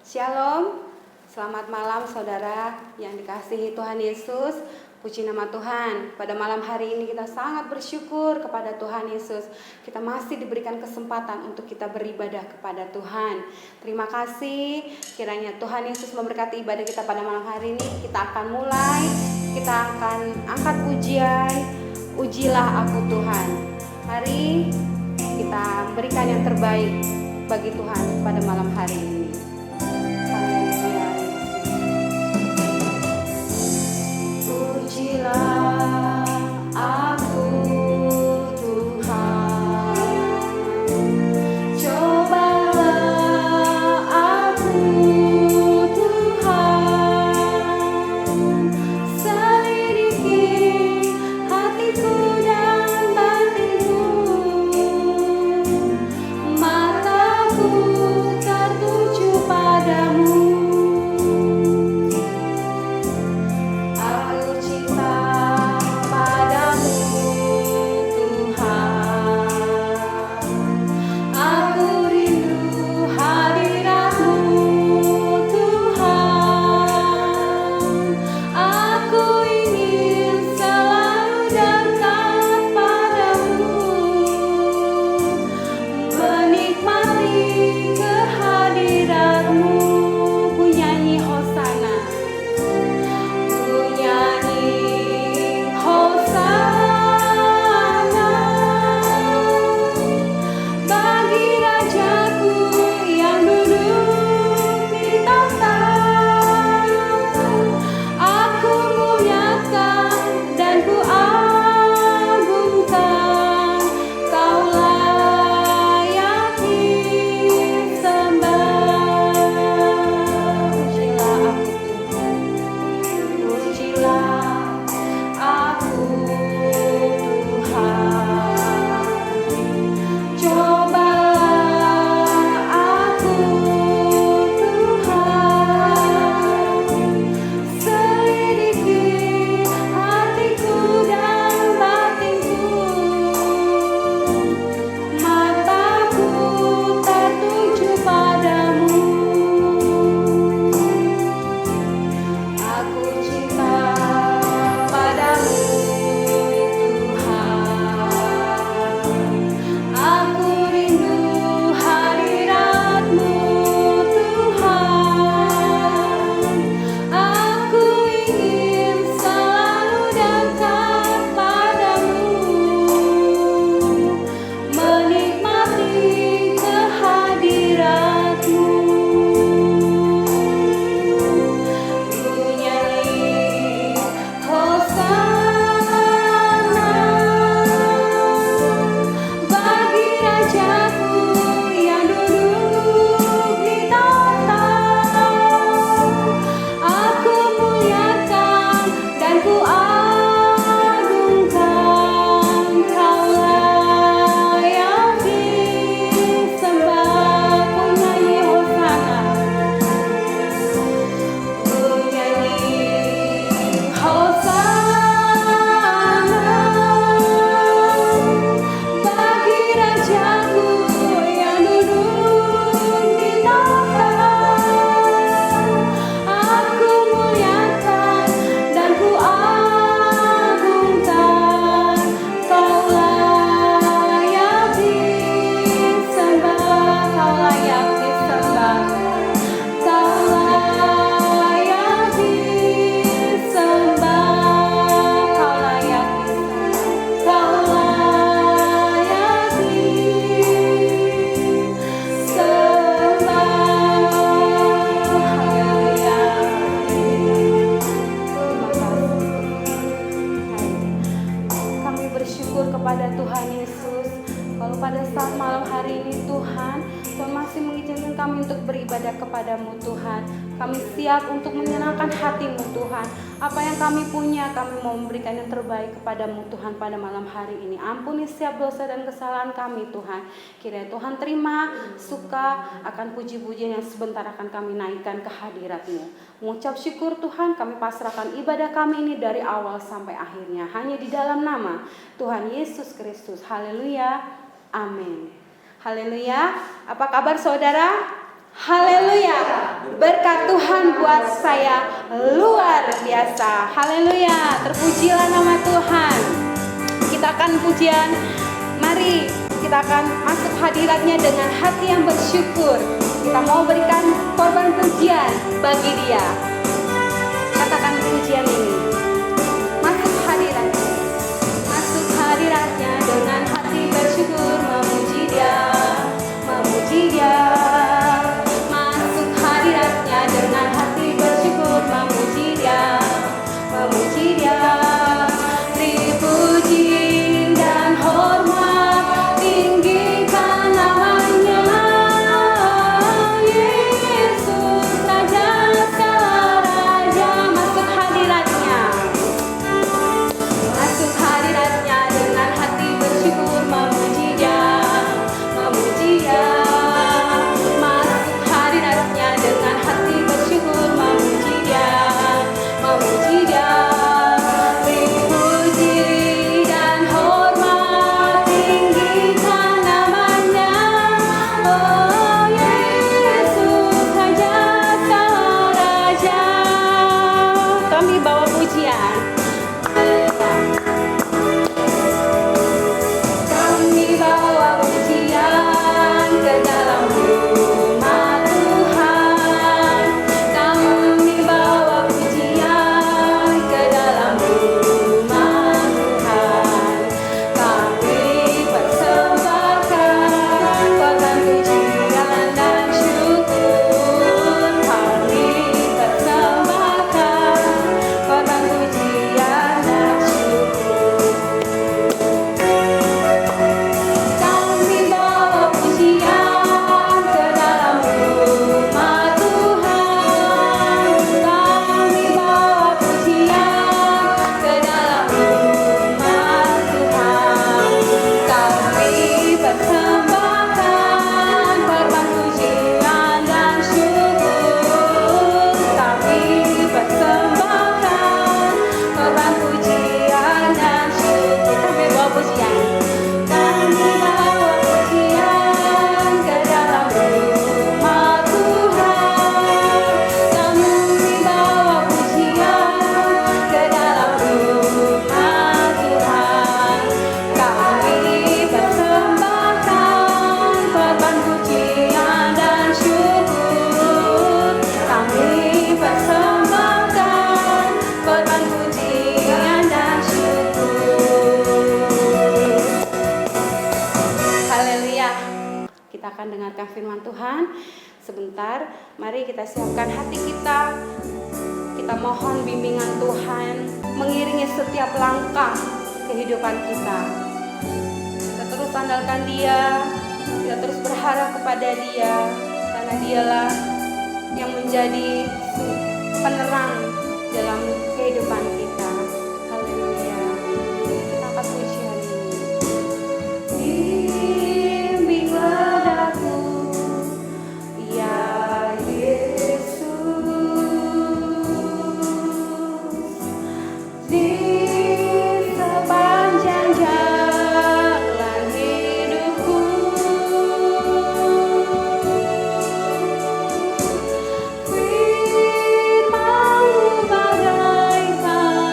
Shalom, selamat malam saudara yang dikasihi Tuhan Yesus. Puji nama Tuhan, pada malam hari ini kita sangat bersyukur kepada Tuhan Yesus. Kita masih diberikan kesempatan untuk kita beribadah kepada Tuhan. Terima kasih, kiranya Tuhan Yesus memberkati ibadah kita pada malam hari ini. Kita akan mulai, kita akan angkat pujian, ujilah aku Tuhan. Mari kita berikan yang terbaik bagi Tuhan pada malam hari ini. Pujilah aku Tuhan, cobalah aku Tuhan, selidiki hatiku dan batinku, mataku tertuju padamu. Kami siap untuk menyenangkan hati-Mu Tuhan. Apa yang kami punya, kami mau memberikan yang terbaik kepada-Mu Tuhan pada malam hari ini. Ampuni setiap dosa dan kesalahan kami Tuhan. Kiranya Tuhan terima, suka akan puji-pujian yang sebentar akan kami naikkan ke hadirat-Mu. Mengucap syukur Tuhan, kami pasrahkan ibadah kami ini dari awal sampai akhirnya. Hanya di dalam nama Tuhan Yesus Kristus. Haleluya. Amin. Haleluya. Apa kabar saudara? Haleluya. Berkat Tuhan buat saya luar biasa. Haleluya. Terpujilah nama Tuhan. Kita akan pujian. Mari kita akan masuk hadiratnya dengan hati yang bersyukur. Kita mau berikan korban pujian bagi Dia. Katakan pujian ini. Masuk hadiratnya. Masuk hadiratnya dengan hati bersyukur, memuji Dia, memuji Dia. Masuk hadiratnya dengan hati bersyukur, memuji Dia, memuji Dia. Dipuji dan hormat, tinggikan namanya. Yesus Raja segala raja. Masuk hadiratnya. Masuk hadiratnya dengan hati bersyukur, memuji Dia, memuji Dia. Masuk hadiratnya dengan hati bersyukur, memuji Dia, memuji Dia. Dipuji dan hormat, tinggikan namanya. Oh Yesus Raja segala raja. Kami bawa pujian. Kami bawa pujian ke dalam rumah Tuhan. Kami bawa pujian ke dalam rumah Tuhan. Kami persembahkan korban pujian dan syukur. Kami persembahkan korban pujian dan syukur. Kami bawa pujian ke dalam rumah Tuhan. Kami bawa pujian ke dalam rumah Tuhan. Kami persembahkan korban pujian dan syukur. Kami persembahkan korban pujian dan syukur. Kami bawa pujian. Kami bawa pujian ke dalam rumah Tuhan. Kami bawa pujian ke dalam rumah Tuhan. Kami persembahkan korban pujian dan syukur. Kami persembahkan korban pujian dan syukur. Haleluya. Kita akan dengarkan firman Tuhan. Sebentar, mari kita siapkan hati kita. Kita mohon bimbingan Tuhan mengiringi setiap langkah kehidupan kita. Kita terus andalkan Dia. Kita terus berharap kepada Dia, karena Dialah yang menjadi penerang dalam kehidupan kita. Haleluya. Kita akan pujian ini. Bimbinglah aku, ya Yesus, di sepanjang jalan hidupku. Firman-Mu bagaikan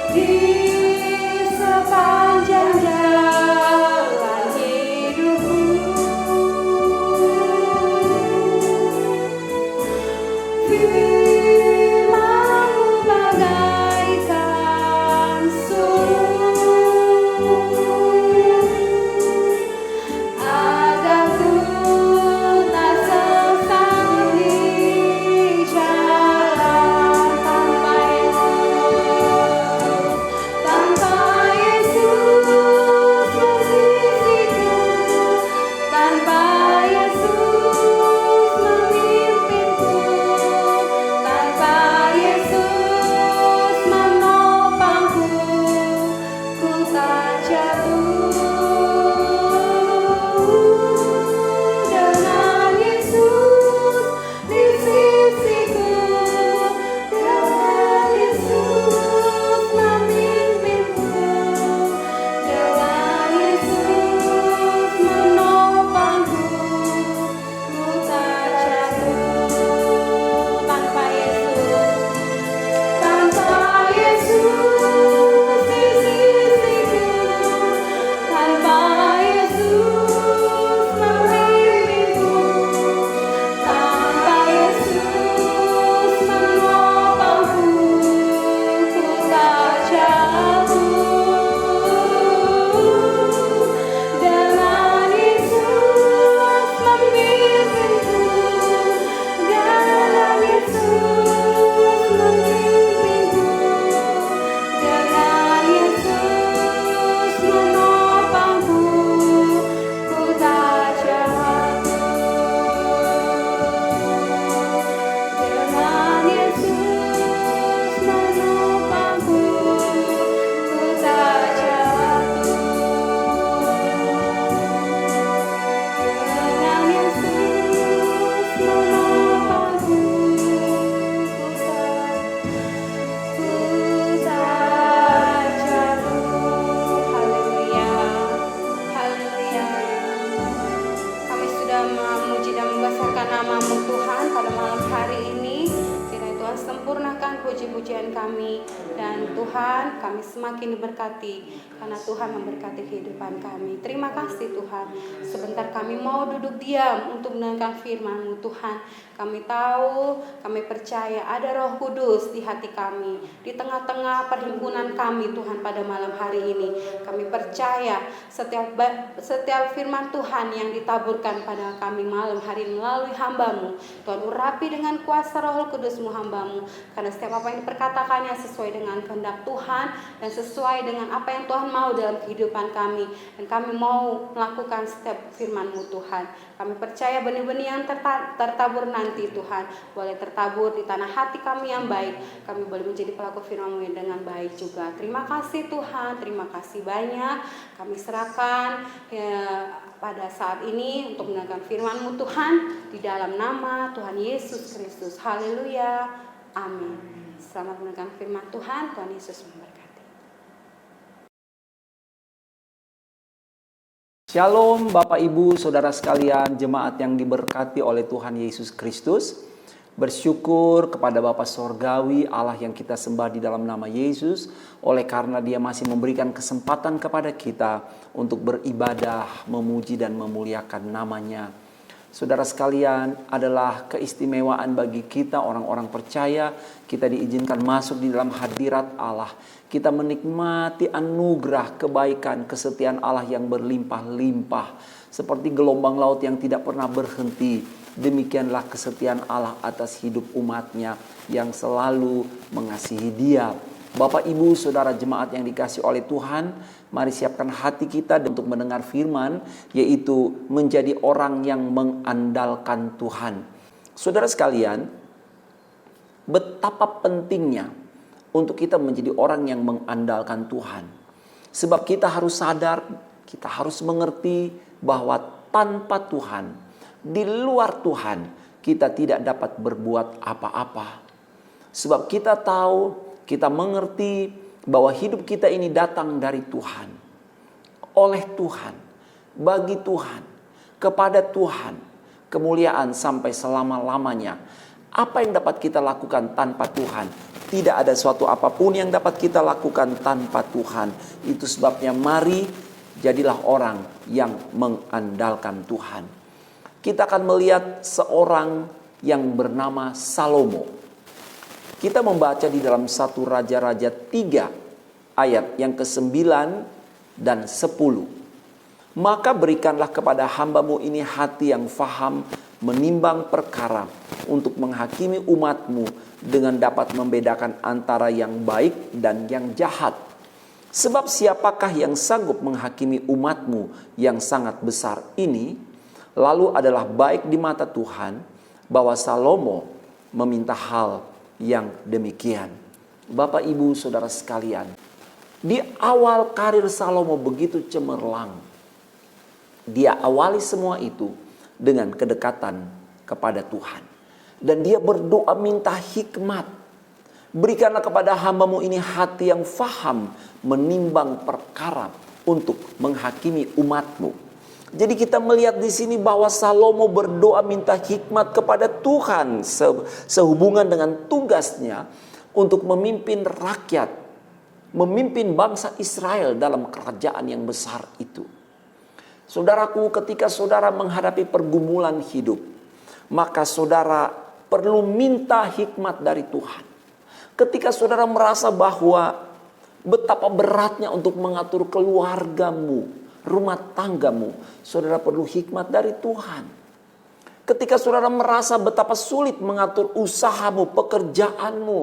di sepanjang jalan hidupku. Firman-Mu bagaikan sulur, agar ku tak sesat di jalan tanpa Yesus. Tanpa Yesus bersisiku, tanpa Yesus memimpinku, tanpa Yesus menopangku, ku tak jatuh. Dengan Yesus di sisiku, dengan Yesus memimpinku, dengan Yesus menopangku, ku tak jatuh. Tanpa Yesus, tanpa Yesus di sisiku, tanpa Yesus memimpinku, tanpa Yesus menopangku, ku tak jatuh. Dengan Yesus memimpinku, dengan Yesus memimpinku, dengan Yesus menopangku, ku tak jatuh. Dengan Yesus menopangku, ku tak jatuh. Dengan Yesus menopangku, ku tak jatuh. Haleluya, haleluya. Kami sudah memuji dan membesarkan nama-Mu Tuhan pada malam hari ini. Kiranya Tuhan sempurnakan puji-pujian kami, dan Tuhan, kami semakin diberkati karena Tuhan memberkati kehidupan kami. Terima kasih Tuhan. Sebentar kami mau duduk diam untuk mendengarkan firman-Mu Tuhan. Kami tahu, kami percaya ada Roh Kudus di hati kami, di tengah-tengah perhimpunan kami Tuhan pada malam hari ini. Kami percaya setiap firman Tuhan yang ditaburkan pada kami malam hari ini melalui hamba-Mu, Tuhan urapi dengan kuasa Roh Kudus-Mu hamba-Mu, karena setiap apa yang diperkatakannya sesuai dengan kehendak Tuhan dan sesuai dengan apa yang Tuhan mau dalam kehidupan kami, dan kami mau melakukan setiap firman-Mu Tuhan. Kami percaya benih-benih yang tertabur nanti Tuhan boleh tertabur di tanah hati kami yang baik. Kami boleh menjadi pelaku firman-Mu dengan baik juga. Terima kasih Tuhan, terima kasih banyak. Kami serahkan pada saat ini untuk mendengarkan firman-Mu Tuhan di dalam nama Tuhan Yesus Kristus. Haleluya, amin. Selamat mendengarkan firman Tuhan. Tuhan Yesus memberkati. Shalom Bapak Ibu Saudara sekalian, jemaat yang diberkati oleh Tuhan Yesus Kristus. Bersyukur kepada Bapa Sorgawi, Allah yang kita sembah di dalam nama Yesus, oleh karena Dia masih memberikan kesempatan kepada kita untuk beribadah, memuji dan memuliakan nama-Nya. Saudara sekalian, adalah keistimewaan bagi kita orang-orang percaya, kita diizinkan masuk di dalam hadirat Allah. Kita menikmati anugerah, kebaikan, kesetiaan Allah yang berlimpah-limpah. Seperti gelombang laut yang tidak pernah berhenti. Demikianlah kesetiaan Allah atas hidup umat-Nya yang selalu mengasihi Dia. Bapak, Ibu, Saudara jemaat yang dikasihi oleh Tuhan, mari siapkan hati kita untuk mendengar firman, yaitu menjadi orang yang mengandalkan Tuhan. Saudara sekalian, betapa pentingnya untuk kita menjadi orang yang mengandalkan Tuhan. Sebab kita harus sadar, kita harus mengerti bahwa tanpa Tuhan, di luar Tuhan, kita tidak dapat berbuat apa-apa. Sebab kita tahu, kita mengerti bahwa hidup kita ini datang dari Tuhan. Oleh Tuhan, bagi Tuhan, kepada Tuhan, kemuliaan sampai selama-lamanya. Apa yang dapat kita lakukan tanpa Tuhan? Tidak ada suatu apapun yang dapat kita lakukan tanpa Tuhan. Itu sebabnya mari jadilah orang yang mengandalkan Tuhan. Kita akan melihat seorang yang bernama Salomo. Kita membaca di dalam 1 Raja-Raja 3 ayat yang ke-9 dan 10. Maka berikanlah kepada hambamu ini hati yang faham menimbang perkara untuk menghakimi umatmu dengan dapat membedakan antara yang baik dan yang jahat. Sebab siapakah yang sanggup menghakimi umatmu yang sangat besar ini? Lalu adalah baik di mata Tuhan bahwa Salomo meminta hal yang demikian. Bapak, Ibu, Saudara sekalian, di awal karir Salomo begitu cemerlang. Dia awali semua itu dengan kedekatan kepada Tuhan. Dan dia berdoa minta hikmat. Berikanlah kepada hambamu ini hati yang faham menimbang perkara untuk menghakimi umatmu. Jadi kita melihat di sini bahwa Salomo berdoa minta hikmat kepada Tuhan sehubungan dengan tugasnya untuk memimpin rakyat, memimpin bangsa Israel dalam kerajaan yang besar itu. Saudaraku, ketika saudara menghadapi pergumulan hidup, maka saudara perlu minta hikmat dari Tuhan. Ketika saudara merasa bahwa betapa beratnya untuk mengatur keluargamu, rumah tanggamu, saudara perlu hikmat dari Tuhan. Ketika saudara merasa betapa sulit mengatur usahamu, pekerjaanmu,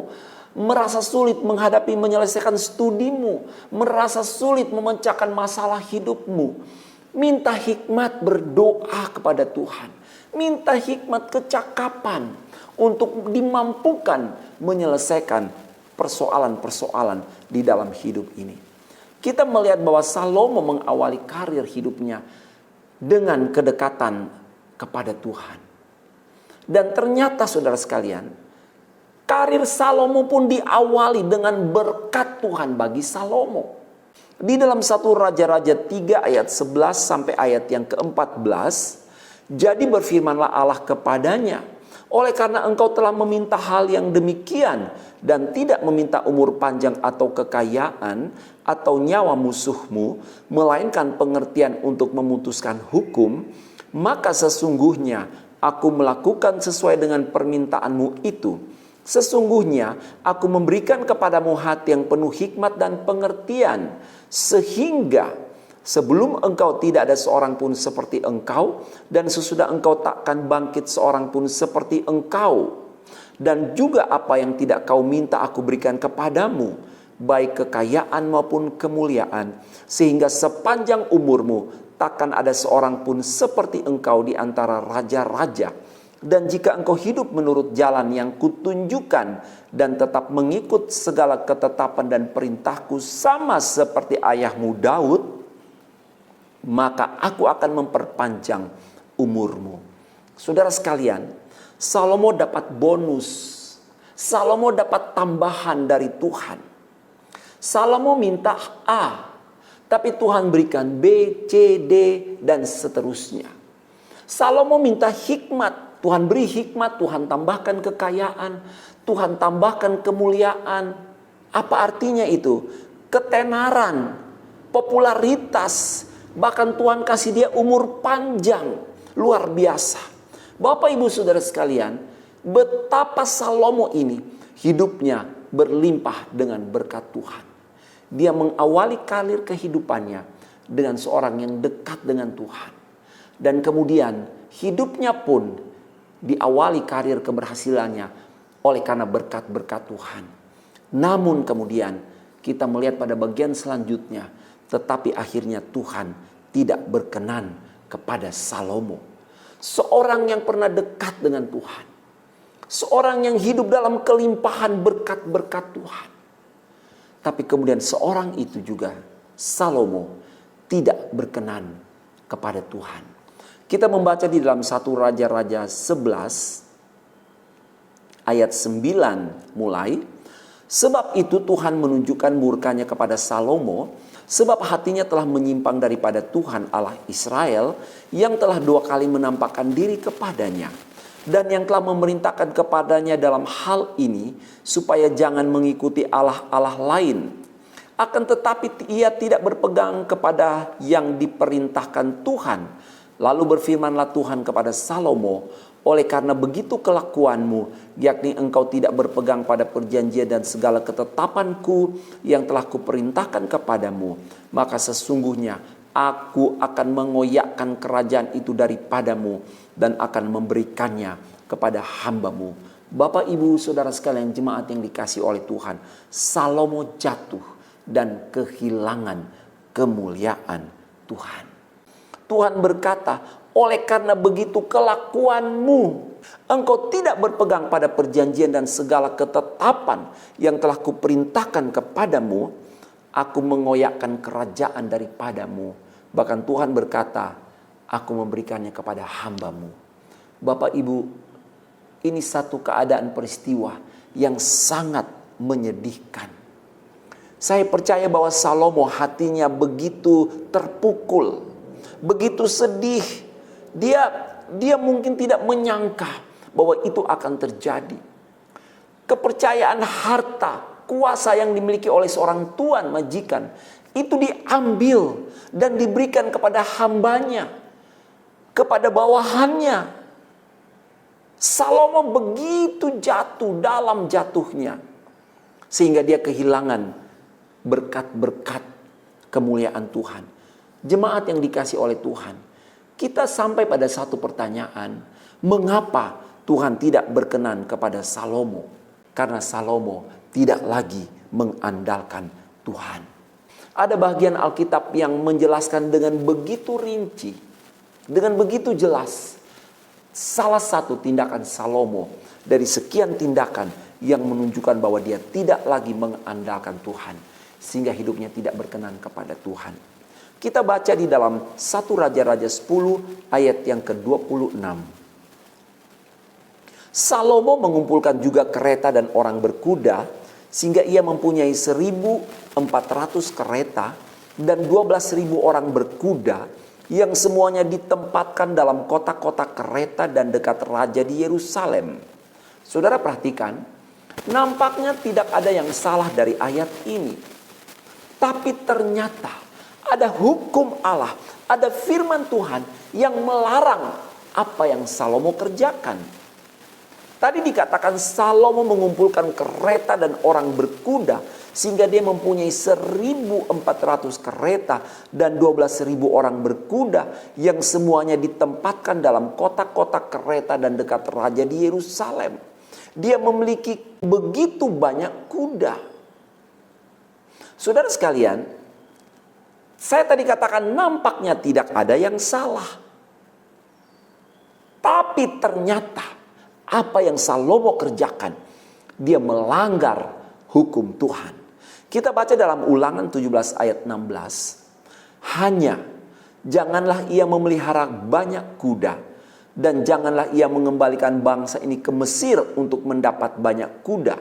merasa sulit menghadapi menyelesaikan studimu, merasa sulit memecahkan masalah hidupmu, minta hikmat berdoa kepada Tuhan. Minta hikmat kecakapan untuk dimampukan menyelesaikan persoalan-persoalan di dalam hidup ini. Kita melihat bahwa Salomo mengawali karir hidupnya dengan kedekatan kepada Tuhan. Dan ternyata saudara sekalian, karir Salomo pun diawali dengan berkat Tuhan bagi Salomo. Di dalam 1 Raja-Raja 3 ayat 11 sampai ayat yang ke-14, jadi berfirmanlah Allah kepadanya, oleh karena engkau telah meminta hal yang demikian dan tidak meminta umur panjang atau kekayaan atau nyawa musuhmu, melainkan pengertian untuk memutuskan hukum, maka sesungguhnya aku melakukan sesuai dengan permintaanmu itu. Sesungguhnya aku memberikan kepadamu hati yang penuh hikmat dan pengertian, sehingga sebelum engkau tidak ada seorang pun seperti engkau, dan sesudah engkau takkan bangkit seorang pun seperti engkau. Dan juga apa yang tidak kau minta aku berikan kepadamu, baik kekayaan maupun kemuliaan, sehingga sepanjang umurmu takkan ada seorang pun seperti engkau di antara raja-raja. Dan jika engkau hidup menurut jalan yang kutunjukkan dan tetap mengikut segala ketetapan dan perintahku sama seperti ayahmu Daud, maka aku akan memperpanjang umurmu. Saudara sekalian, Salomo dapat bonus. Salomo dapat tambahan dari Tuhan. Salomo minta A, tapi Tuhan berikan B, C, D, dan seterusnya. Salomo minta hikmat. Tuhan beri hikmat, Tuhan tambahkan kekayaan, Tuhan tambahkan kemuliaan. Apa artinya itu? Ketenaran, popularitas, bahkan Tuhan kasih dia umur panjang. Luar biasa. Bapak, Ibu, Saudara sekalian, betapa Salomo ini hidupnya berlimpah dengan berkat Tuhan. Dia mengawali karir kehidupannya dengan seorang yang dekat dengan Tuhan. Dan kemudian hidupnya pun diawali karir keberhasilannya oleh karena berkat-berkat Tuhan. Namun kemudian kita melihat pada bagian selanjutnya, tetapi akhirnya Tuhan tidak berkenan kepada Salomo. Seorang yang pernah dekat dengan Tuhan. Seorang yang hidup dalam kelimpahan berkat-berkat Tuhan. Tapi kemudian seorang itu juga, Salomo, tidak berkenan kepada Tuhan. Kita membaca di dalam 1 Raja-Raja 11 ayat 9 mulai. Sebab itu Tuhan menunjukkan murkanya kepada Salomo, sebab hatinya telah menyimpang daripada Tuhan Allah Israel, yang telah 2 kali menampakkan diri kepadanya. dan yang telah memerintahkan kepadanya dalam hal ini supaya jangan mengikuti Allah-Allah lain. Akan tetapi ia tidak berpegang kepada yang diperintahkan Tuhan. Lalu berfirmanlah Tuhan kepada Salomo, oleh karena begitu kelakuanmu, yakni engkau tidak berpegang pada perjanjian dan segala ketetapanku yang telah kuperintahkan kepadamu, maka sesungguhnya aku akan mengoyakkan kerajaan itu daripadamu dan akan memberikannya kepada hambamu. Bapak, ibu, saudara sekalian, jemaat yang dikasihi oleh Tuhan, Salomo jatuh dan kehilangan kemuliaan Tuhan. Tuhan berkata, oleh karena begitu kelakuanmu, engkau tidak berpegang pada perjanjian dan segala ketetapan yang telah kuperintahkan kepadamu, aku mengoyakkan kerajaan daripadamu. Bahkan Tuhan berkata, aku memberikannya kepada hambamu. Bapak, ibu, ini satu keadaan peristiwa yang sangat menyedihkan. Saya percaya bahwa Salomo hatinya begitu terpukul, begitu sedih. Dia mungkin tidak menyangka bahwa itu akan terjadi. Kepercayaan harta, kuasa yang dimiliki oleh seorang tuan majikan itu diambil dan diberikan kepada hambanya, kepada bawahannya. Salomo begitu jatuh dalam jatuhnya, sehingga dia kehilangan berkat-berkat kemuliaan Tuhan. Jemaat yang dikasihi oleh Tuhan, kita sampai pada satu pertanyaan, mengapa Tuhan tidak berkenan kepada Salomo? Karena Salomo tidak lagi mengandalkan Tuhan. Ada bagian Alkitab yang menjelaskan dengan begitu rinci, dengan begitu jelas, salah satu tindakan Salomo dari sekian tindakan yang menunjukkan bahwa dia tidak lagi mengandalkan Tuhan, sehingga hidupnya tidak berkenan kepada Tuhan. Kita baca di dalam 1 Raja-Raja 10 ayat yang ke-26. Salomo mengumpulkan juga kereta dan orang berkuda, sehingga ia mempunyai 1.400 kereta dan 12.000 orang berkuda, yang semuanya ditempatkan dalam kota-kota kereta dan dekat raja di Yerusalem. Saudara perhatikan, nampaknya tidak ada yang salah dari ayat ini. Tapi ternyata ada hukum Allah, ada firman Tuhan yang melarang apa yang Salomo kerjakan. Tadi dikatakan Salomo mengumpulkan kereta dan orang berkuda, sehingga dia mempunyai 1.400 kereta dan 12.000 orang berkuda, yang semuanya ditempatkan dalam kota-kota kereta dan dekat raja di Yerusalem. Dia memiliki begitu banyak kuda. Saudara sekalian, saya tadi katakan nampaknya tidak ada yang salah. Tapi ternyata apa yang Salomo kerjakan, dia melanggar hukum Tuhan. Kita baca dalam Ulangan 17 ayat 16. Hanya janganlah ia memelihara banyak kuda, dan janganlah ia mengembalikan bangsa ini ke Mesir untuk mendapat banyak kuda.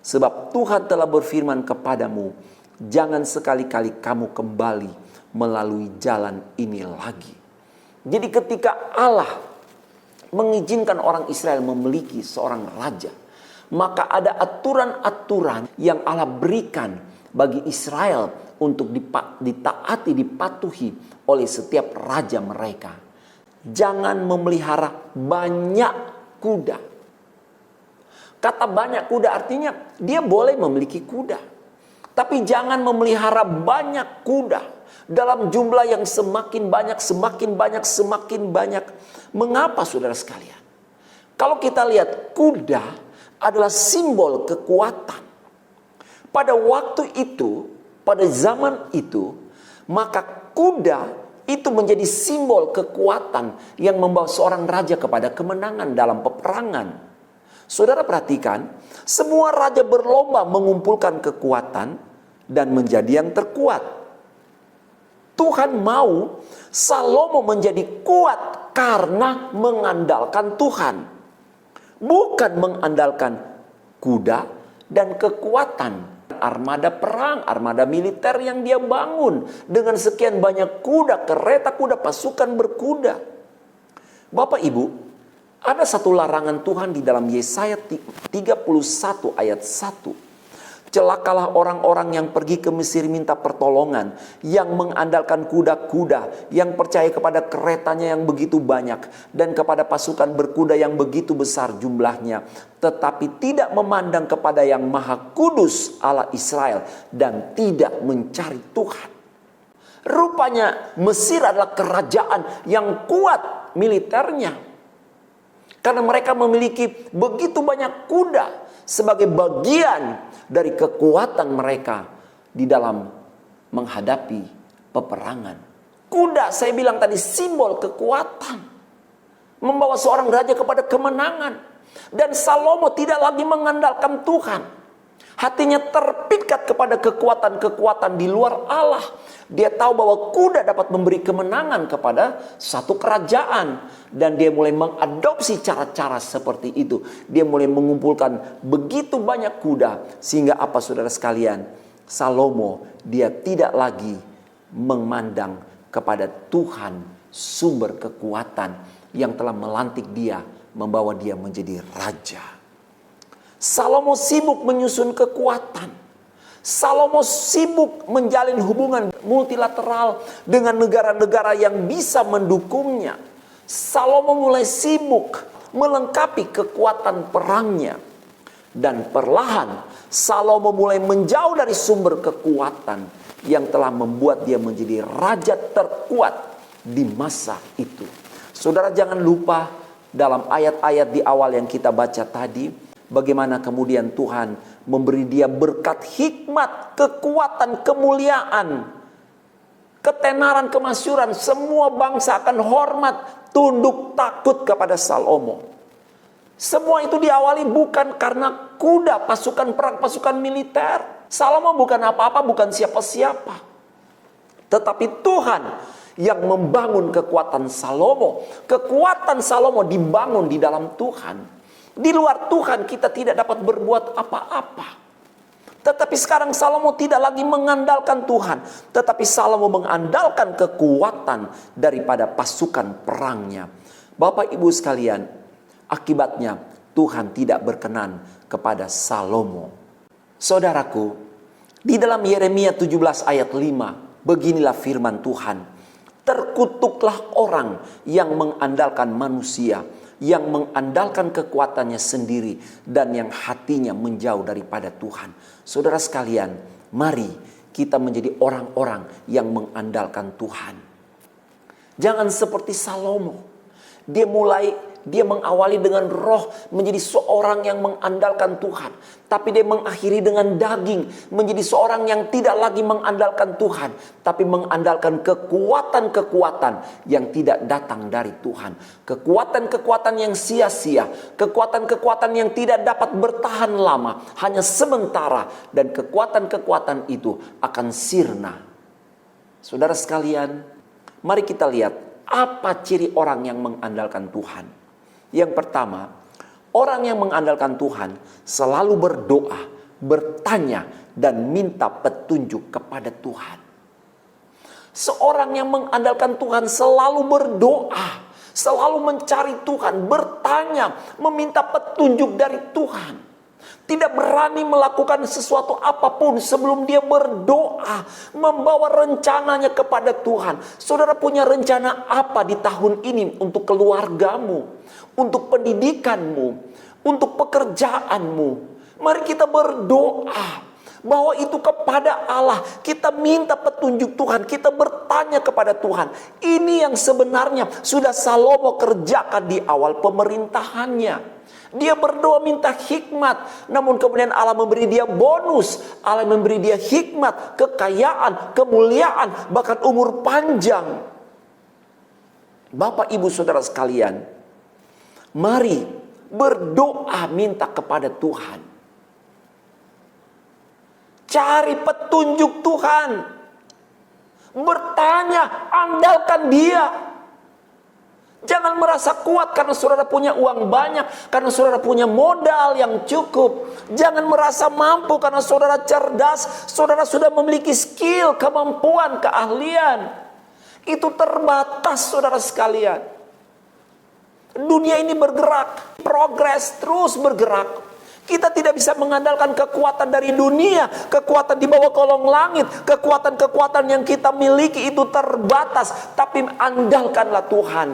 Sebab Tuhan telah berfirman kepadamu, jangan sekali-kali kamu kembali melalui jalan ini lagi. Jadi ketika Allah mengizinkan orang Israel memiliki seorang raja, maka ada aturan-aturan yang Allah berikan bagi Israel untuk ditaati, dipatuhi oleh setiap raja mereka. Jangan memelihara banyak kuda. Kata banyak kuda artinya dia boleh memiliki kuda, tapi jangan memelihara banyak kuda dalam jumlah yang semakin banyak, semakin banyak, semakin banyak. Mengapa, saudara sekalian? Kalau kita lihat, kuda adalah simbol kekuatan. Pada waktu itu, pada zaman itu, maka kuda itu menjadi simbol kekuatan yang membawa seorang raja kepada kemenangan dalam peperangan. Saudara perhatikan, semua raja berlomba mengumpulkan kekuatan dan menjadi yang terkuat. Tuhan mau Salomo menjadi kuat karena mengandalkan Tuhan, bukan mengandalkan kuda dan kekuatan armada perang, armada militer yang dia bangun dengan sekian banyak kuda, kereta kuda, pasukan berkuda. Bapak Ibu, Ada satu larangan Tuhan di dalam Yesaya 31 ayat 1. Celakalah orang-orang yang pergi ke Mesir minta pertolongan, yang mengandalkan kuda-kuda, yang percaya kepada keretanya yang begitu banyak, dan kepada pasukan berkuda yang begitu besar jumlahnya, tetapi tidak memandang kepada yang Maha Kudus Allah Israel, dan tidak mencari Tuhan. Rupanya Mesir adalah kerajaan yang kuat militernya, karena mereka memiliki begitu banyak kuda sebagai bagian dari kekuatan mereka di dalam menghadapi peperangan. Kuda, saya bilang tadi, simbol kekuatan, membawa seorang raja kepada kemenangan. Dan Salomo tidak lagi mengandalkan Tuhan. Hatinya terpikat kepada kekuatan-kekuatan di luar Allah. Dia tahu bahwa kuda dapat memberi kemenangan kepada satu kerajaan. Dan dia mulai mengadopsi cara-cara seperti itu. Dia mulai mengumpulkan begitu banyak kuda. Sehingga apa, saudara sekalian? Salomo, dia tidak lagi memandang kepada Tuhan, sumber kekuatan yang telah melantik dia, membawa dia menjadi raja. Salomo sibuk menyusun kekuatan. Salomo sibuk menjalin hubungan multilateral dengan negara-negara yang bisa mendukungnya. Salomo mulai sibuk melengkapi kekuatan perangnya. Dan perlahan Salomo mulai menjauh dari sumber kekuatan yang telah membuat dia menjadi raja terkuat di masa itu. Saudara, jangan lupa dalam ayat-ayat di awal yang kita baca tadi, bagaimana kemudian Tuhan memberi dia berkat hikmat, kekuatan, kemuliaan, ketenaran, kemasyuran. Semua bangsa akan hormat, tunduk, takut kepada Salomo. Semua itu diawali bukan karena kuda, pasukan perang, pasukan militer. Salomo bukan apa-apa, bukan siapa-siapa. Tetapi Tuhan yang membangun kekuatan Salomo. Kekuatan Salomo dibangun di dalam Tuhan. Di luar Tuhan kita tidak dapat berbuat apa-apa. Tetapi sekarang Salomo tidak lagi mengandalkan Tuhan, tetapi Salomo mengandalkan kekuatan daripada pasukan perangnya. Bapak Ibu sekalian, akibatnya Tuhan tidak berkenan kepada Salomo. Saudaraku, di dalam Yeremia 17 ayat 5, beginilah firman Tuhan. Terkutuklah orang yang mengandalkan manusia, yang mengandalkan kekuatannya sendiri, dan yang hatinya menjauh daripada Tuhan. Saudara sekalian, mari kita menjadi orang-orang yang mengandalkan Tuhan. Jangan seperti Salomo. Dia mengawali dengan roh menjadi seorang yang mengandalkan Tuhan. Tapi dia mengakhiri dengan daging menjadi seorang yang tidak lagi mengandalkan Tuhan, tapi mengandalkan kekuatan-kekuatan yang tidak datang dari Tuhan. Kekuatan-kekuatan yang sia-sia, kekuatan-kekuatan yang tidak dapat bertahan lama, hanya sementara, dan kekuatan-kekuatan itu akan sirna. Saudara sekalian, mari kita lihat apa ciri orang yang mengandalkan Tuhan. Yang pertama, orang yang mengandalkan Tuhan selalu berdoa, bertanya, dan minta petunjuk kepada Tuhan. Seorang yang mengandalkan Tuhan selalu berdoa, selalu mencari Tuhan, bertanya, meminta petunjuk dari Tuhan. Tidak berani melakukan sesuatu apapun sebelum dia berdoa, membawa rencananya kepada Tuhan. Saudara punya rencana apa di tahun ini untuk keluargamu, untuk pendidikanmu, untuk pekerjaanmu? Mari kita berdoa bahwa itu kepada Allah. Kita minta petunjuk Tuhan, kita bertanya kepada Tuhan. Ini yang sebenarnya sudah Salomo kerjakan di awal pemerintahannya. Dia berdoa minta hikmat, namun kemudian Allah memberi dia bonus. Allah memberi dia hikmat, kekayaan, kemuliaan, bahkan umur panjang. Bapak, Ibu, Saudara sekalian, mari berdoa minta kepada Tuhan. Cari petunjuk Tuhan. Bertanya, andalkan Dia. Jangan merasa kuat karena saudara punya uang banyak, karena saudara punya modal yang cukup. Jangan merasa mampu karena saudara cerdas, saudara sudah memiliki skill, kemampuan, keahlian. Itu terbatas, saudara sekalian. Dunia ini bergerak, progres terus bergerak. Kita tidak bisa mengandalkan kekuatan dari dunia, kekuatan di bawah kolong langit, kekuatan-kekuatan yang kita miliki itu terbatas, tapi andalkanlah Tuhan.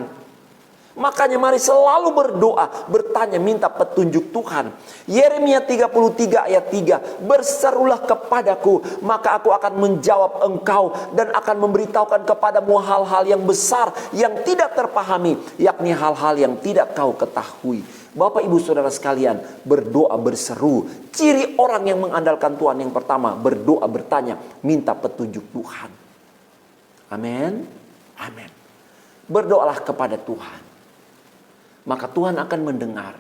Makanya mari selalu berdoa, bertanya, minta petunjuk Tuhan. Yeremia 33 ayat 3, berserulah kepadaku, maka aku akan menjawab engkau dan akan memberitahukan kepadamu hal-hal yang besar yang tidak terpahami, yakni hal-hal yang tidak kau ketahui. Bapak ibu saudara sekalian, berdoa berseru. Ciri orang yang mengandalkan Tuhan yang pertama, berdoa bertanya, minta petunjuk Tuhan. Amin. Amin. Berdoalah kepada Tuhan. Maka Tuhan akan mendengar.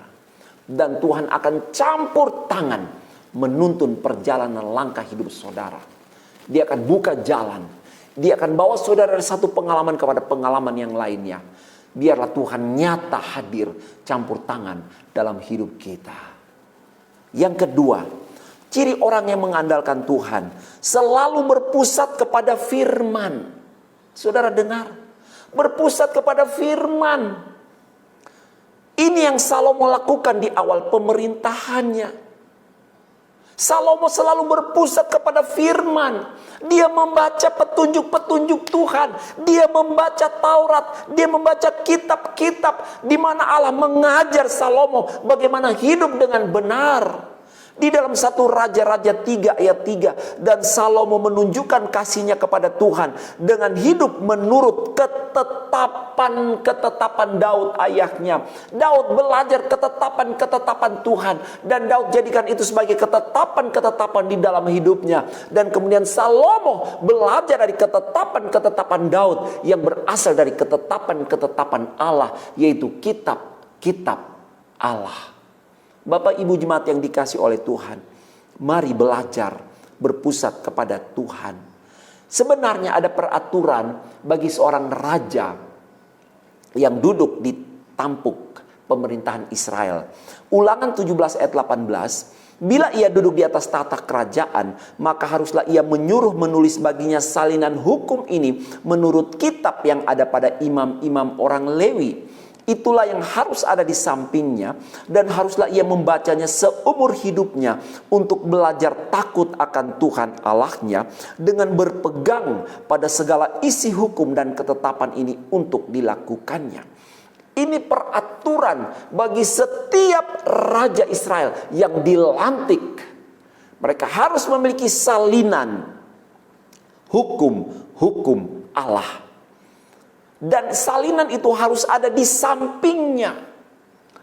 Dan Tuhan akan campur tangan menuntun perjalanan langkah hidup saudara. Dia akan buka jalan. Dia akan bawa saudara dari satu pengalaman kepada pengalaman yang lainnya. Biarlah Tuhan nyata hadir campur tangan dalam hidup kita. Yang kedua, ciri orang yang mengandalkan Tuhan selalu berpusat kepada firman. Saudara dengar? Berpusat kepada firman. Ini yang Salomo lakukan di awal pemerintahannya. Salomo selalu berpusat kepada firman. Dia membaca petunjuk-petunjuk Tuhan. Dia membaca Taurat. Dia membaca kitab-kitab di mana Allah mengajar Salomo bagaimana hidup dengan benar. Di dalam 1 Raja-Raja 3 ayat 3. Dan Salomo menunjukkan kasihnya kepada Tuhan dengan hidup menurut ketetapan Daud ayahnya. Daud belajar ketetapan Tuhan. Dan Daud jadikan itu sebagai ketetapan di dalam hidupnya. Dan kemudian Salomo belajar dari ketetapan Daud yang berasal dari ketetapan Allah, yaitu kitab Allah. Bapak ibu jemaat yang dikasih oleh Tuhan, mari belajar berpusat kepada Tuhan. Sebenarnya ada peraturan bagi seorang raja yang duduk di tampuk pemerintahan Israel. Ulangan 17 ayat 18, bila ia duduk di atas tahta kerajaan, maka haruslah ia menyuruh menulis baginya salinan hukum ini menurut kitab yang ada pada imam-imam orang Lewi. Itulah yang harus ada di sampingnya, dan haruslah ia membacanya seumur hidupnya untuk belajar takut akan Tuhan Allahnya dengan berpegang pada segala isi hukum dan ketetapan ini untuk dilakukannya. Ini peraturan bagi setiap raja Israel yang dilantik. Mereka harus memiliki salinan hukum Allah. Dan salinan itu harus ada di sampingnya.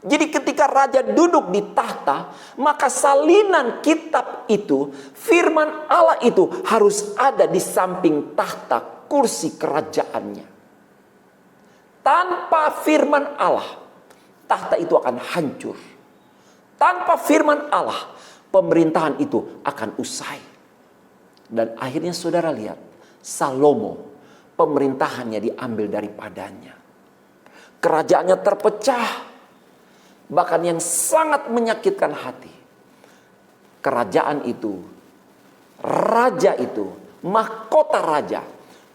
Jadi ketika raja duduk di tahta, maka salinan kitab itu, firman Allah itu harus ada di samping tahta kursi kerajaannya. Tanpa firman Allah, tahta itu akan hancur. Tanpa firman Allah, pemerintahan itu akan usai. Dan akhirnya saudara lihat, Salomo, pemerintahannya diambil daripadanya. Kerajaannya terpecah. Bahkan yang sangat menyakitkan hati. Kerajaan itu, raja itu, mahkota raja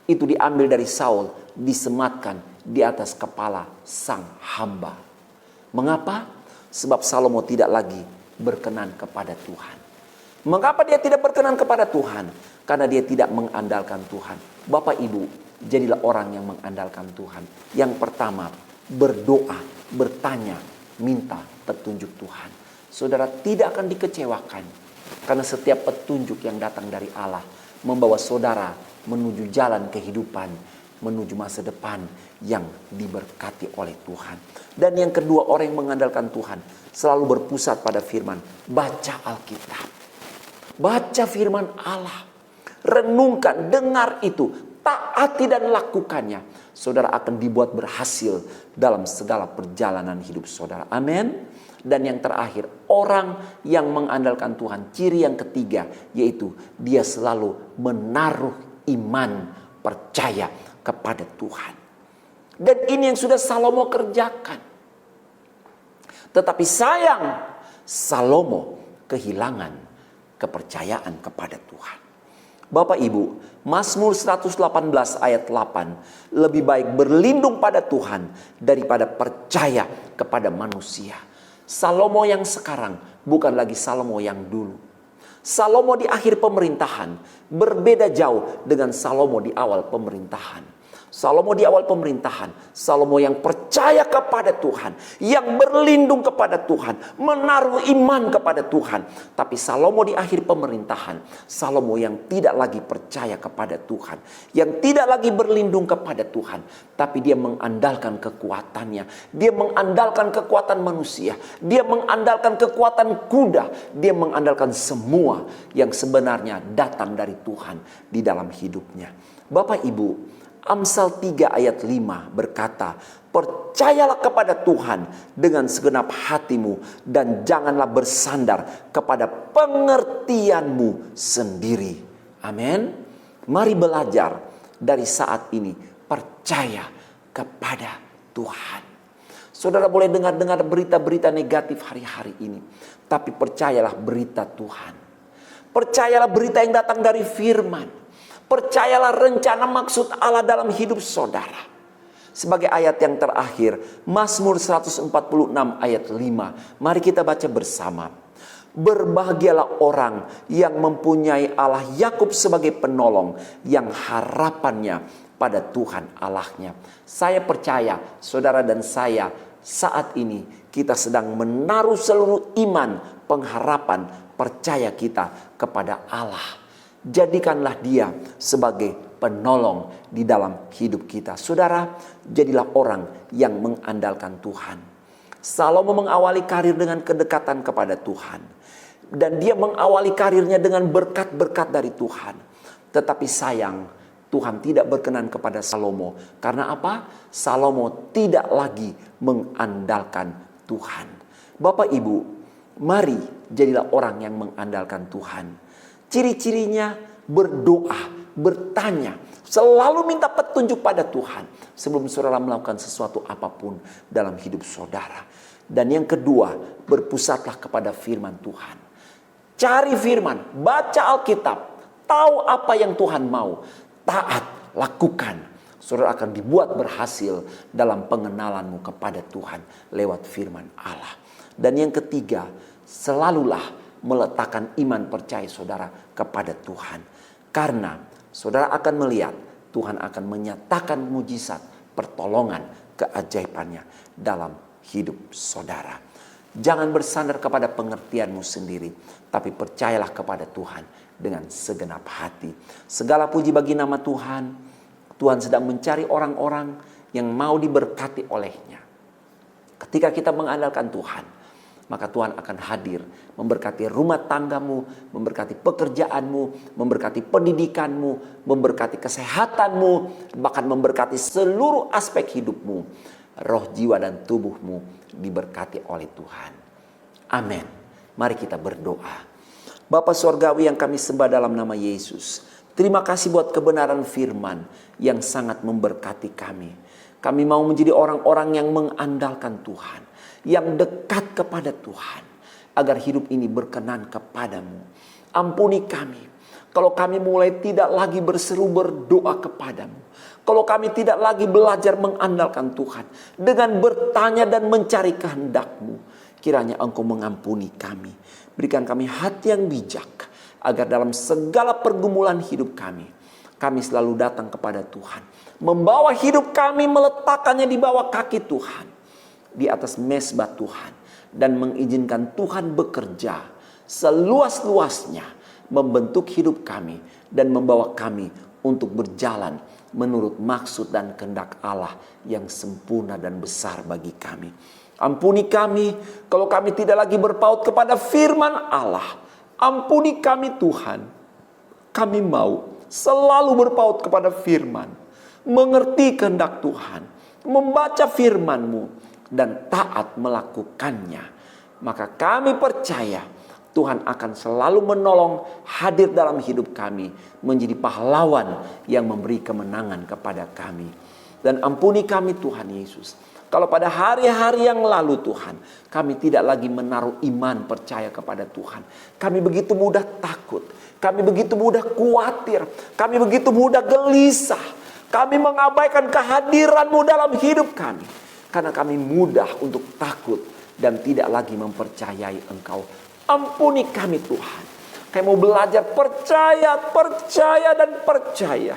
itu diambil dari Saul, disematkan di atas kepala sang hamba. Mengapa? Sebab Salomo tidak lagi berkenan kepada Tuhan. Mengapa dia tidak berkenan kepada Tuhan? Karena dia tidak mengandalkan Tuhan. Bapak ibu, jadilah orang yang mengandalkan Tuhan. Yang pertama, berdoa, bertanya, minta petunjuk Tuhan. Saudara tidak akan dikecewakan. Karena setiap petunjuk yang datang dari Allah membawa saudara menuju jalan kehidupan, menuju masa depan yang diberkati oleh Tuhan. Dan yang kedua, orang yang mengandalkan Tuhan selalu berpusat pada firman. Baca Alkitab. Baca firman Allah. Renungkan, dengar itu, taati dan lakukannya. Saudara akan dibuat berhasil dalam segala perjalanan hidup saudara. Amin. Dan yang terakhir, orang yang mengandalkan Tuhan, ciri yang ketiga, yaitu dia selalu menaruh iman, percaya kepada Tuhan. Dan ini yang sudah Salomo kerjakan. Tetapi sayang, Salomo kehilangan kepercayaan kepada Tuhan. Bapak Ibu, Mazmur 118 ayat 8, lebih baik berlindung pada Tuhan daripada percaya kepada manusia. Salomo yang sekarang bukan lagi Salomo yang dulu. Salomo di akhir pemerintahan berbeda jauh dengan Salomo di awal pemerintahan. Salomo di awal pemerintahan, Salomo yang percaya kepada Tuhan, yang berlindung kepada Tuhan, menaruh iman kepada Tuhan. Tapi Salomo di akhir pemerintahan, Salomo yang tidak lagi percaya kepada Tuhan, yang tidak lagi berlindung kepada Tuhan, tapi dia mengandalkan kekuatannya, dia mengandalkan kekuatan manusia, dia mengandalkan kekuatan kuda, dia mengandalkan semua yang sebenarnya datang dari Tuhan di dalam hidupnya. Bapak Ibu, Amsal 3 ayat 5 berkata, percayalah kepada Tuhan dengan segenap hatimu dan janganlah bersandar kepada pengertianmu sendiri. Amin. Mari belajar dari saat ini percaya kepada Tuhan. Saudara boleh dengar berita-berita negatif hari-hari ini, tapi percayalah berita Tuhan. Percayalah berita yang datang dari firman. Percayalah rencana maksud Allah dalam hidup saudara. Sebagai ayat yang terakhir, Mazmur 146 ayat 5. Mari kita baca bersama. Berbahagialah orang yang mempunyai Allah Yakub sebagai penolong, yang harapannya pada Tuhan Allahnya. Saya percaya saudara dan saya saat ini kita sedang menaruh seluruh iman, pengharapan, percaya kita kepada Allah. Jadikanlah dia sebagai penolong di dalam hidup kita. Saudara, jadilah orang yang mengandalkan Tuhan. Salomo mengawali karir dengan kedekatan kepada Tuhan. Dan dia mengawali karirnya dengan berkat-berkat dari Tuhan. Tetapi sayang, Tuhan tidak berkenan kepada Salomo. Karena apa? Salomo tidak lagi mengandalkan Tuhan. Bapak Ibu, mari jadilah orang yang mengandalkan Tuhan. Ciri-cirinya berdoa, bertanya, selalu minta petunjuk pada Tuhan sebelum saudara melakukan sesuatu apapun dalam hidup saudara. Dan yang kedua, berpusatlah kepada firman Tuhan. Cari firman, baca Alkitab, tahu apa yang Tuhan mau, taat, lakukan. Saudara akan dibuat berhasil dalam pengenalanmu kepada Tuhan lewat firman Allah. Dan yang ketiga, selalulah meletakkan iman percaya saudara kepada Tuhan. Karena saudara akan melihat Tuhan akan menyatakan mujizat, pertolongan, keajaibannya dalam hidup saudara. Jangan bersandar kepada pengertianmu sendiri, tapi percayalah kepada Tuhan dengan segenap hati. Segala puji bagi nama Tuhan. Tuhan sedang mencari orang-orang yang mau diberkati olehnya. Ketika kita mengandalkan Tuhan, maka Tuhan akan hadir memberkati rumah tanggamu, memberkati pekerjaanmu, memberkati pendidikanmu, memberkati kesehatanmu, bahkan memberkati seluruh aspek hidupmu. Roh, jiwa, dan tubuhmu diberkati oleh Tuhan. Amin. Mari kita berdoa. Bapa Sorgawi yang kami sembah dalam nama Yesus, terima kasih buat kebenaran firman yang sangat memberkati kami. Kami mau menjadi orang-orang yang mengandalkan Tuhan, yang dekat kepada Tuhan, agar hidup ini berkenan kepadamu. Ampuni kami kalau kami mulai tidak lagi berseru berdoa kepadamu, kalau kami tidak lagi belajar mengandalkan Tuhan dengan bertanya dan mencari kehendak-Mu. Kiranya Engkau mengampuni kami, berikan kami hati yang bijak, agar dalam segala pergumulan hidup kami selalu datang kepada Tuhan, membawa hidup kami, meletakkannya di bawah kaki Tuhan, di atas mezbah Tuhan, dan mengizinkan Tuhan bekerja seluas-luasnya, membentuk hidup kami dan membawa kami untuk berjalan menurut maksud dan kehendak Allah yang sempurna dan besar bagi kami. Ampuni kami kalau kami tidak lagi berpaut kepada firman Allah. Ampuni kami Tuhan. Kami mau selalu berpaut kepada firman, mengerti kehendak Tuhan, membaca firman-Mu, dan taat melakukannya. Maka kami percaya Tuhan akan selalu menolong, hadir dalam hidup kami, menjadi pahlawan yang memberi kemenangan kepada kami. Dan ampuni kami Tuhan Yesus, kalau pada hari-hari yang lalu Tuhan, kami tidak lagi menaruh iman percaya kepada Tuhan. Kami begitu mudah takut, Kami begitu mudah khawatir. Kami begitu mudah gelisah. Kami mengabaikan kehadiran-Mu dalam hidup kami. Karena kami mudah untuk takut dan tidak lagi mempercayai Engkau. Ampuni kami Tuhan. Kami mau belajar percaya, percaya, dan percaya.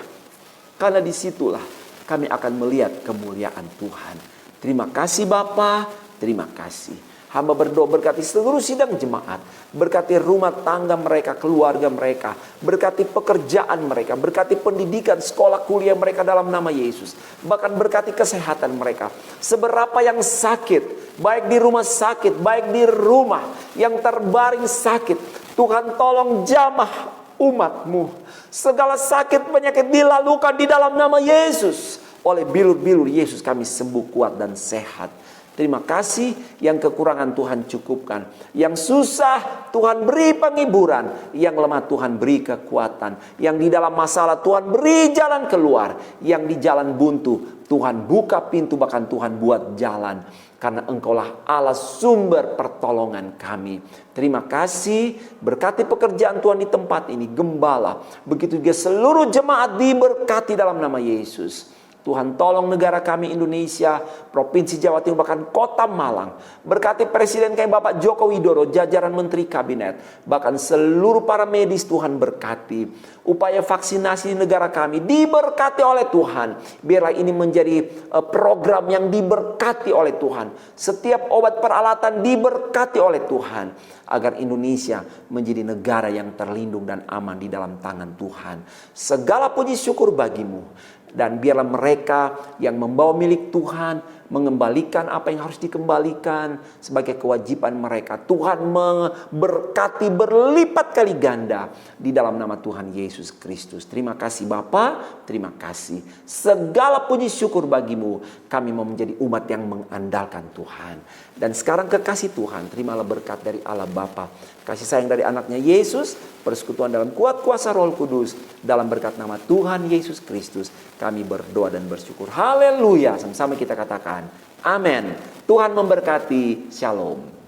Karena disitulah kami akan melihat kemuliaan Tuhan. Terima kasih Bapa, terima kasih. Hamba berdoa berkati seluruh sidang jemaat. Berkati rumah tangga mereka, keluarga mereka. Berkati pekerjaan mereka. Berkati pendidikan, sekolah, kuliah mereka dalam nama Yesus. Bahkan berkati kesehatan mereka. Seberapa yang sakit, baik di rumah sakit, baik di rumah yang terbaring sakit, Tuhan tolong jamah umat-Mu. Segala sakit penyakit dilalukan di dalam nama Yesus. Oleh bilur-bilur Yesus kami sembuh, kuat, dan sehat. Terima kasih, yang kekurangan Tuhan cukupkan. Yang susah Tuhan beri penghiburan. Yang lemah Tuhan beri kekuatan. Yang di dalam masalah Tuhan beri jalan keluar. Yang di jalan buntu Tuhan buka pintu, bahkan Tuhan buat jalan. Karena Engkaulah Allah sumber pertolongan kami. Terima kasih, berkati pekerjaan Tuhan di tempat ini, gembala. Begitu juga seluruh jemaat diberkati dalam nama Yesus. Tuhan tolong negara kami Indonesia, Provinsi Jawa Timur, bahkan Kota Malang. Berkati Presiden kami Bapak Joko Widodo, jajaran Menteri Kabinet, bahkan seluruh para medis Tuhan berkati. Upaya vaksinasi di negara kami diberkati oleh Tuhan. Biarlah ini menjadi program yang diberkati oleh Tuhan. Setiap obat peralatan diberkati oleh Tuhan. Agar Indonesia menjadi negara yang terlindung dan aman di dalam tangan Tuhan. Segala puji syukur bagimu. Dan biarlah mereka yang membawa milik Tuhan mengembalikan apa yang harus dikembalikan sebagai kewajiban mereka. Tuhan memberkati berlipat kali ganda di dalam nama Tuhan Yesus Kristus. Terima kasih Bapa, terima kasih. Segala puji syukur bagimu. Kami mau menjadi umat yang mengandalkan Tuhan. Dan sekarang kekasih Tuhan, terimalah berkat dari Allah Bapa, kasih sayang dari anaknya Yesus, persekutuan dalam kuat kuasa Roh Kudus, dalam berkat nama Tuhan Yesus Kristus, kami berdoa dan bersyukur. Haleluya. Sama-sama kita katakan amin. Tuhan memberkati. Shalom.